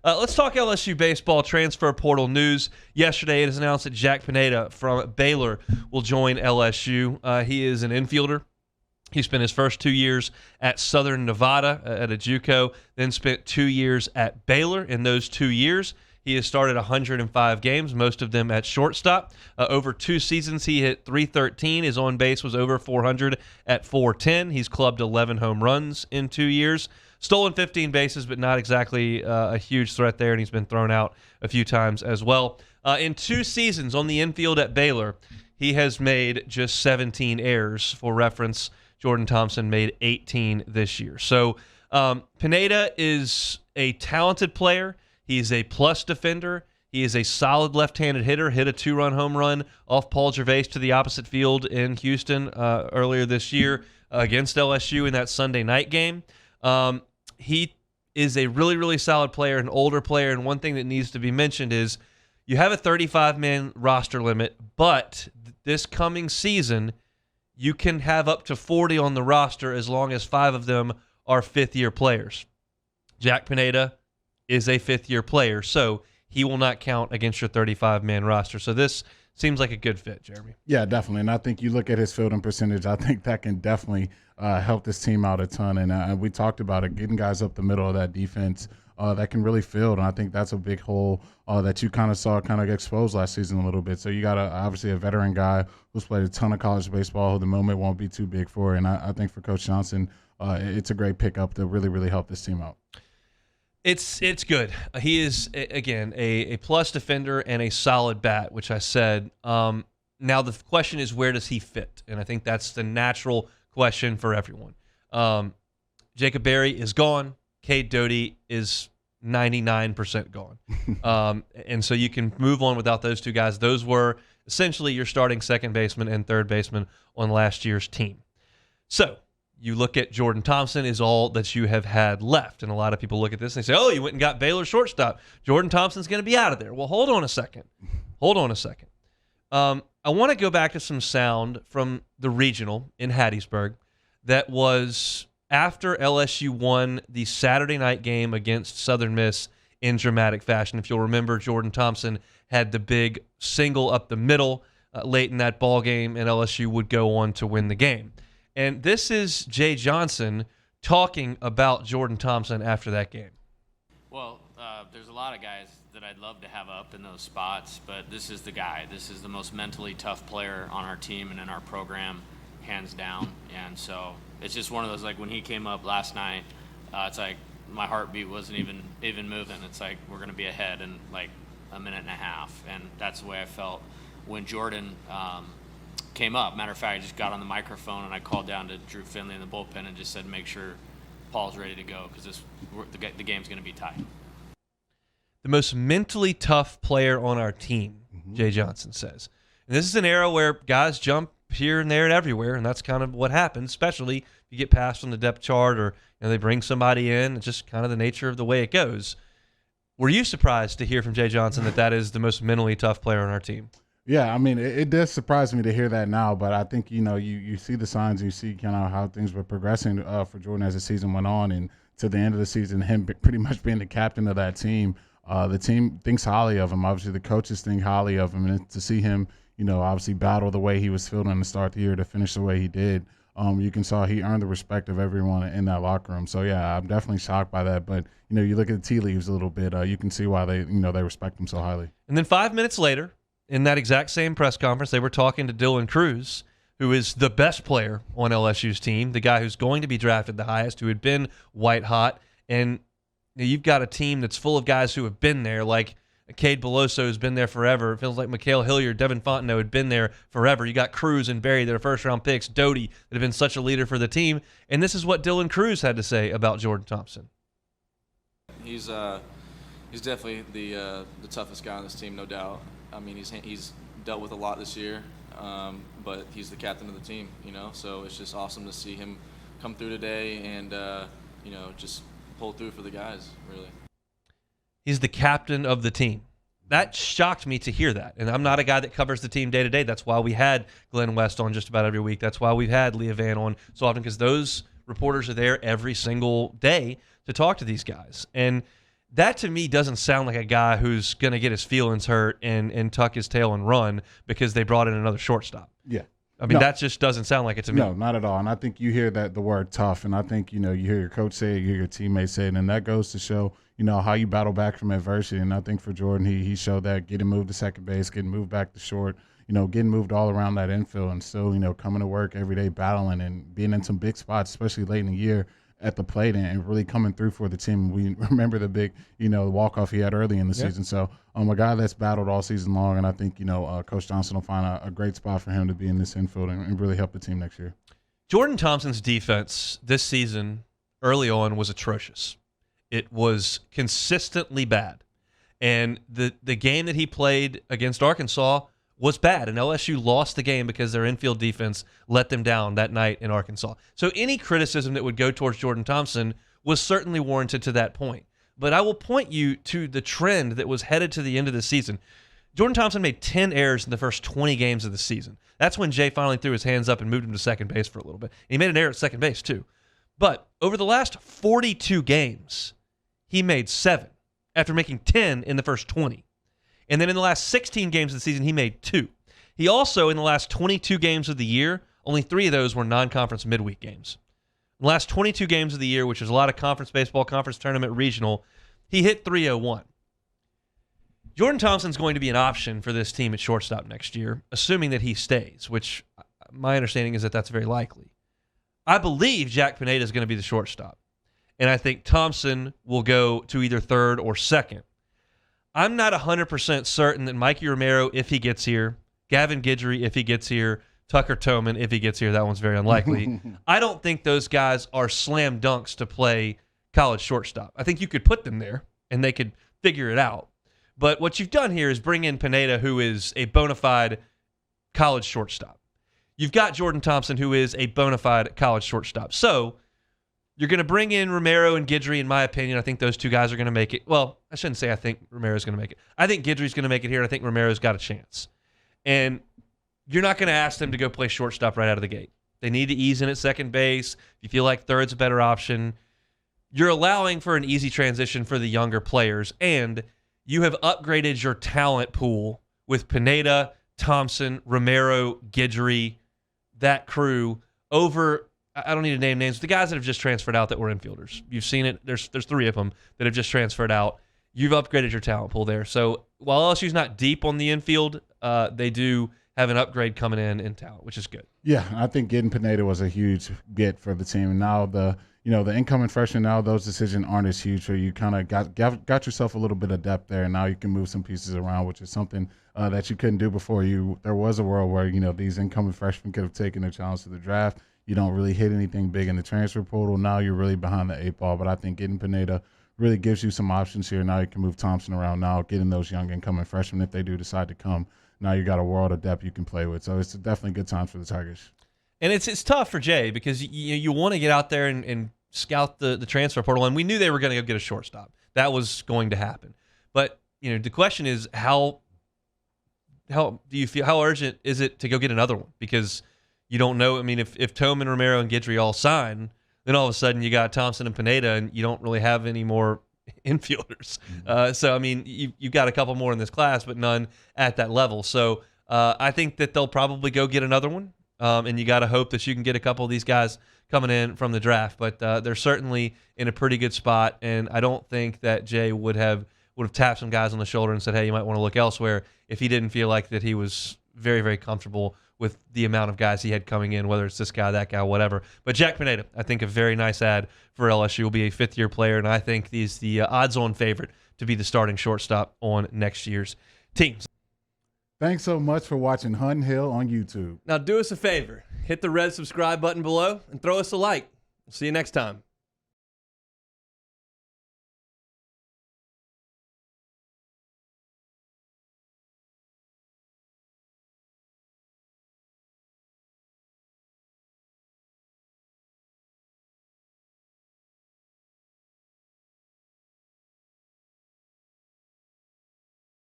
Let's talk LSU baseball transfer portal news. Yesterday, it was announced that Jack Pineda from Baylor will join LSU. He is an infielder. He spent his first 2 years at Southern Nevada at a JUCO, then spent 2 years at Baylor. In those 2 years, he has started 105 games, most of them at shortstop. Over 2 seasons, he hit .313. His on-base was over 400 at .410. He's clubbed 11 home runs in 2 years. Stolen 15 bases, but not exactly a huge threat there, and he's been thrown out a few times as well. In 2 seasons on the infield at Baylor, he has made just 17 errors. For reference, Jordan Thompson made 18 this year. So Pineda is a talented player. He's a plus defender. He is a solid left-handed hitter, hit a 2-run home run off Paul Gervais to the opposite field in Houston earlier this year against LSU in that Sunday night game. He is a really, really solid player, an older player, and one thing that needs to be mentioned is you have a 35-man roster limit, but this coming season you can have up to 40 on the roster as long as 5 of them are fifth-year players. Jack Pineda is a fifth-year player, so he will not count against your 35-man roster. So this seems like a good fit, Jeremy. Yeah, definitely. And I think you look at his fielding percentage, I think that can definitely help this team out a ton. And we talked about it, getting guys up the middle of that defense that can really field. And I think that's a big hole that you kind of saw kind of exposed last season a little bit. So you got obviously a veteran guy who's played a ton of college baseball who the moment won't be too big for. And I think for Coach Johnson, it's a great pickup to really, really help this team out. It's good. He is, again, a plus defender and a solid bat, which I said. Now the question is, where does he fit? And I think that's the natural question for everyone. Jacob Berry is gone. Cade Doty is 99% gone. And so you can move on without those 2 guys. Those were essentially your starting second baseman and third baseman on last year's team. So you look at Jordan Thompson is all that you have had left. And a lot of people look at this and they say, oh, you went and got Baylor shortstop. Jordan Thompson's going to be out of there. Well, hold on a second. I want to go back to some sound from the regional in Hattiesburg that was after LSU won the Saturday night game against Southern Miss in dramatic fashion. If you'll remember, Jordan Thompson had the big single up the middle late in that ball game, and LSU would go on to win the game. And this is Jay Johnson talking about Jordan Thompson after that game. Well, there's a lot of guys that I'd love to have up in those spots, but this is the guy. This is the most mentally tough player on our team and in our program, hands down. And so it's just one of those, like when he came up last night, it's like my heartbeat wasn't even moving. It's like we're going to be ahead in like a minute and a half. And that's the way I felt when Jordan came up. Matter of fact, I just got on the microphone and I called down to Drew Finley in the bullpen and just said, make sure Paul's ready to go because the game's going to be tight. The most mentally tough player on our team, Jay Johnson says. And this is an era where guys jump here and there and everywhere, and that's kind of what happens, especially if you get passed on the depth chart or they bring somebody in. It's just kind of the nature of the way it goes. Were you surprised to hear from Jay Johnson that is the most mentally tough player on our team? Yeah, I mean, it does surprise me to hear that now, but I think, you see the signs and you see kind of how things were progressing for Jordan as the season went on, and to the end of the season, him pretty much being the captain of that team. The team thinks highly of him. Obviously, the coaches think highly of him, and to see him, obviously battle the way he was fielding to start the year to finish the way he did, you can saw he earned the respect of everyone in that locker room. So, yeah, I'm definitely shocked by that. But, you look at the tea leaves a little bit, you can see why they respect him so highly. And then 5 minutes later, in that exact same press conference, they were talking to Dylan Cruz, who is the best player on LSU's team, the guy who's going to be drafted the highest, who had been white hot. And you've got a team that's full of guys who have been there, like Cade Beloso, who's been there forever. It feels like Mikhail Hilliard, Devin Fontenot had been there forever. You got Cruz and Berry that are first-round picks, Doty that have been such a leader for the team. And this is what Dylan Cruz had to say about Jordan Thompson. He's definitely the toughest guy on this team, no doubt. I mean, he's dealt with a lot this year, but he's the captain of the team, So it's just awesome to see him come through today and, just pull through for the guys, really. He's the captain of the team. That shocked me to hear that. And I'm not a guy that covers the team day to day. That's why we had Glenn West on just about every week. That's why we've had Leah Van on so often, because those reporters are there every single day to talk to these guys. And That to me doesn't sound like a guy who's going to get his feelings hurt and tuck his tail and run because they brought in another shortstop. Yeah. I mean, that just doesn't sound like it to me. No, not at all. And I think you hear the word tough, and I think, you hear your coach say it, you hear your teammates say it, and that goes to show, how you battle back from adversity. And I think for Jordan, he showed that, getting moved to second base, getting moved back to short, getting moved all around that infield, and still, coming to work every day, battling and being in some big spots, especially late in the year at the plate, and really coming through for the team. We remember the big, walk-off he had early in the season. So a guy that's battled all season long, and I think, Coach Johnson will find a great spot for him to be in this infield and really help the team next year. Jordan Thompson's defense this season early on was atrocious. It was consistently bad. And the game that he played against Arkansas was bad, and LSU lost the game because their infield defense let them down that night in Arkansas. So any criticism that would go towards Jordan Thompson was certainly warranted to that point. But I will point you to the trend that was headed to the end of the season. Jordan Thompson made 10 errors in the first 20 games of the season. That's when Jay finally threw his hands up and moved him to second base for a little bit. And he made an error at second base too. But over the last 42 games, he made 7 after making 10 in the first 20. And then in the last 16 games of the season, he made 2. He also, in the last 22 games of the year, only 3 of those were non-conference midweek games. In the last 22 games of the year, which is a lot of conference baseball, conference tournament, regional, he hit .301. Jordan Thompson's going to be an option for this team at shortstop next year, assuming that he stays, which my understanding is that that's very likely. I believe Jack Pineda is going to be the shortstop, and I think Thompson will go to either third or second. I'm not 100% certain that Mikey Romero, if he gets here, Gavin Guidry, if he gets here, Tucker Toman, if he gets here, that one's very unlikely. I don't think those guys are slam dunks to play college shortstop. I think you could put them there, and they could figure it out. But what you've done here is bring in Pineda, who is a bona fide college shortstop. You've got Jordan Thompson, who is a bona fide college shortstop. So you're going to bring in Romero and Guidry, in my opinion. I think those two guys are going to make it. Well, I shouldn't say I think Romero's going to make it. I think Guidry's going to make it here, and I think Romero's got a chance. And you're not going to ask them to go play shortstop right out of the gate. They need to ease in at second base. If you feel like third's a better option, you're allowing for an easy transition for the younger players, and you have upgraded your talent pool with Pineda, Thompson, Romero, Guidry, that crew over, I don't need to name names, the guys that have just transferred out that were infielders. You've seen it. There's 3 of them that have just transferred out. You've upgraded your talent pool there. So while LSU's not deep on the infield, they do have an upgrade coming in talent, which is good. Yeah, I think getting Pineda was a huge get for the team. And now the incoming freshmen, now those decisions aren't as huge. So you kind of got yourself a little bit of depth there, and now you can move some pieces around, which is something that you couldn't do before. There was a world where these incoming freshmen could have taken their challenge to the draft. You don't really hit anything big in the transfer portal. Now you're really behind the 8 ball. But I think getting Pineda really gives you some options here. Now you can move Thompson around. Now getting those young incoming freshmen, if they do decide to come, now you got a world of depth you can play with. So it's definitely good times for the Tigers. And it's tough for Jay because you want to get out there and scout the transfer portal, and we knew they were going to go get a shortstop. That was going to happen. But the question is how do you feel? How urgent is it to go get another one? Because you don't know. I mean, if Toman, Romero, and Guidry all sign, then all of a sudden you got Thompson and Pineda, and you don't really have any more infielders. So, I mean, you've got a couple more in this class, but none at that level. So I think that they'll probably go get another one, and you got to hope that you can get a couple of these guys coming in from the draft. But they're certainly in a pretty good spot, and I don't think that Jay would have tapped some guys on the shoulder and said, hey, you might want to look elsewhere if he didn't feel like that he was very, very comfortable with the amount of guys he had coming in, whether it's this guy, that guy, whatever. But Jack Pineda, I think a very nice add for LSU, will be a 5th-year player, and I think he's the odds-on favorite to be the starting shortstop on next year's team. Thanks so much for watching Hunt Hill on YouTube. Now do us a favor. Hit the red subscribe button below and throw us a like. We'll see you next time.